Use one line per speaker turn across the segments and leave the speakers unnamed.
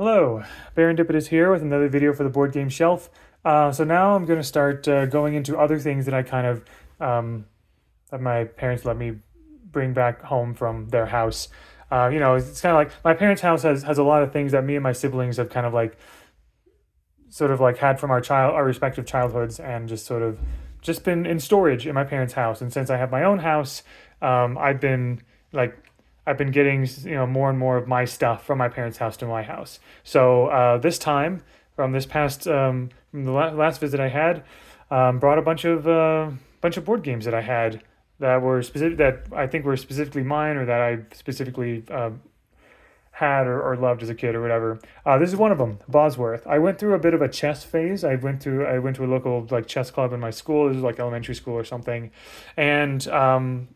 Hello, Barendipitous here with another video for the board game shelf. So now I'm going to start going into other things that I kind of that my parents let me bring back home from their house. It's kind of like my parents' house has a lot of things that me and my siblings have kind of like sort of like had from our respective childhoods, and just been in storage in my parents' house. And since I have my own house, I've been like I've been getting more and more of my stuff from my parents' house to my house. So this time, from this past from the last visit I had, brought a bunch of board games that I had that were specific, that I think were specifically mine, or that I specifically had or loved as a kid or whatever. This is one of them, Bosworth. I went through a bit of a chess phase. I went to a local like chess club in my school. This was like elementary school or something, and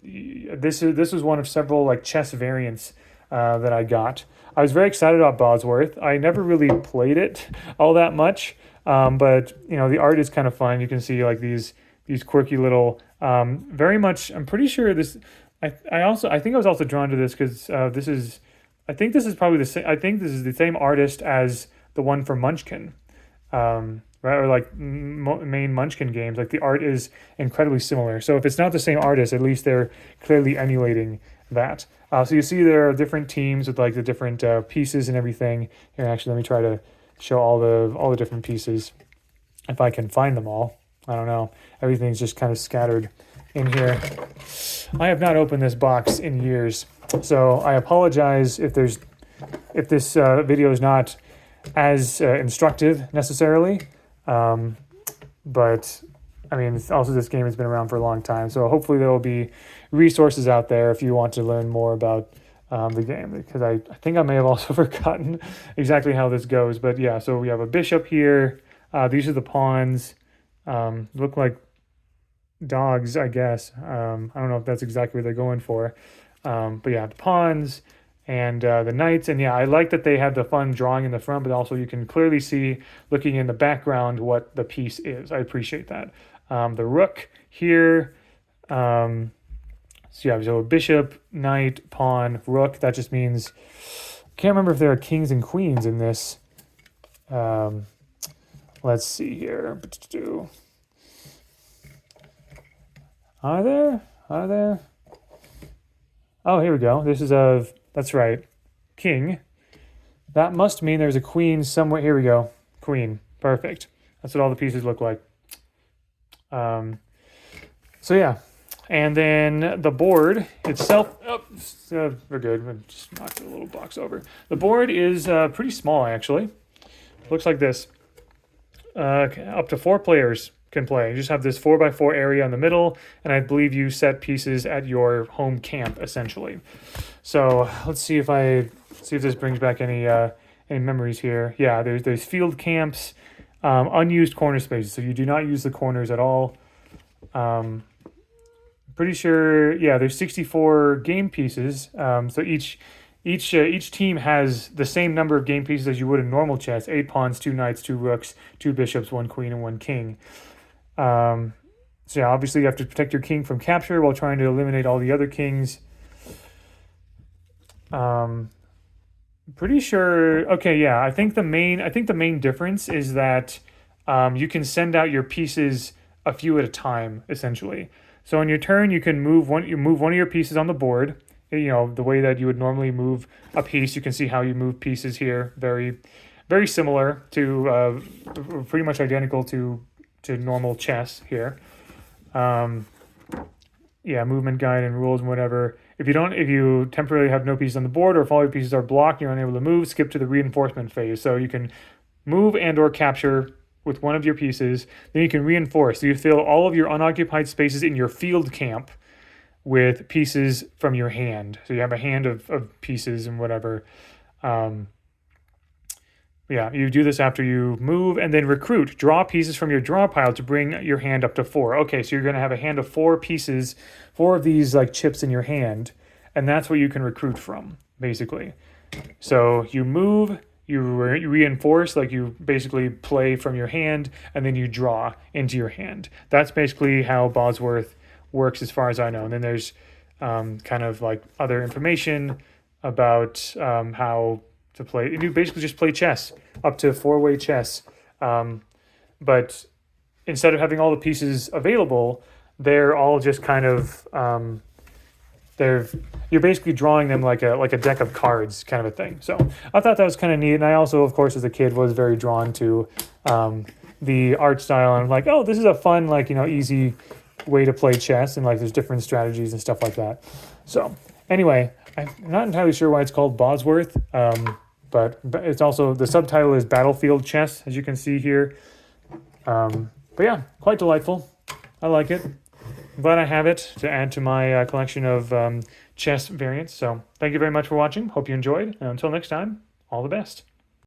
this was one of several like chess variants that I got. I was very excited about Bosworth. I never really played it all that much, but the art is kind of fun. You can see like these quirky little, very much. I'm pretty sure this. I think I was also drawn to this because this is. I think this is probably the same. I think this is the same artist as the one for Munchkin, right? Or like main Munchkin games. Like the art is incredibly similar. So if it's not the same artist, at least they're clearly emulating that. So you see there are different teams with like the different pieces and everything. Here, actually, let me try to show all the different pieces if I can find them all. I don't know. Everything's just kind of scattered in here. I have not opened this box in years, so I apologize if this video is not as instructive necessarily. But I mean, also this game has been around for a long time, so hopefully there will be resources out there if you want to learn more about the game, because I think I may have also forgotten exactly how this goes. But yeah, so we have a bishop here. These are the pawns. Look like dogs, I guess. I don't know if that's exactly what they're going for. But yeah, the pawns and the knights. And yeah, I like that they have the fun drawing in the front, but also you can clearly see, looking in the background, what the piece is. I appreciate that. The rook here. So yeah, so bishop, knight, pawn, rook. That just means, can't remember if there are kings and queens in this. Let's see here. Are there? Oh, here we go. That's right. King. That must mean there's a queen somewhere. Here we go. Queen. Perfect. That's what all the pieces look like. So yeah. And then the board itself, we're good. We'll just knock the little box over. The board is pretty small, actually. Looks like this. Up to 4 players can play. You just have this 4x4 area in the middle, and I believe you set pieces at your home camp essentially. So let's see if this brings back any memories here. Yeah, there's field camps, unused corner spaces, so you do not use the corners at all. Pretty sure, yeah, there's 64 game pieces. So each team has the same number of game pieces as you would in normal chess: 8 pawns, 2 knights, 2 rooks, 2 bishops, 1 queen, and 1 king. So yeah, obviously you have to protect your king from capture while trying to eliminate all the other kings. Pretty sure. Okay, yeah, I think the main difference is that you can send out your pieces a few at a time, essentially. So on your turn, you can move one of your pieces on the board. The way that you would normally move a piece. You can see how you move pieces here. Very, very similar to, pretty much identical to normal chess here. Yeah, movement guide and rules and whatever. If you temporarily have no pieces on the board, or if all your pieces are blocked, you're unable to move, skip to the reinforcement phase. So you can move and or capture with one of your pieces. Then you can reinforce. So you fill all of your unoccupied spaces in your field camp with pieces from your hand. So you have a hand of pieces and whatever. Yeah, you do this after you move, and then recruit. Draw pieces from your draw pile to bring your hand up to 4. Okay, so you're going to have a hand of 4 pieces, 4 of these like chips in your hand, and that's what you can recruit from, basically. So you move, you reinforce, like you basically play from your hand, and then you draw into your hand. That's basically how Bosworth works as far as I know. And then there's kind of like other information about how to play. You basically just play chess, up to four-way chess. But instead of having all the pieces available, they're all just kind of they're you're basically drawing them like a deck of cards kind of a thing. So I thought that was kind of neat, and I also, of course, as a kid, was very drawn to the art style. And I'm like, oh, this is a fun, like, easy way to play chess, and like there's different strategies and stuff like that. So anyway, I'm not entirely sure why it's called Bosworth, but it's also, the subtitle is Battlefield Chess, as you can see here. But yeah, quite delightful. I like it. I'm glad I have it to add to my collection of chess variants. So thank you very much for watching. Hope you enjoyed. And until next time, all the best.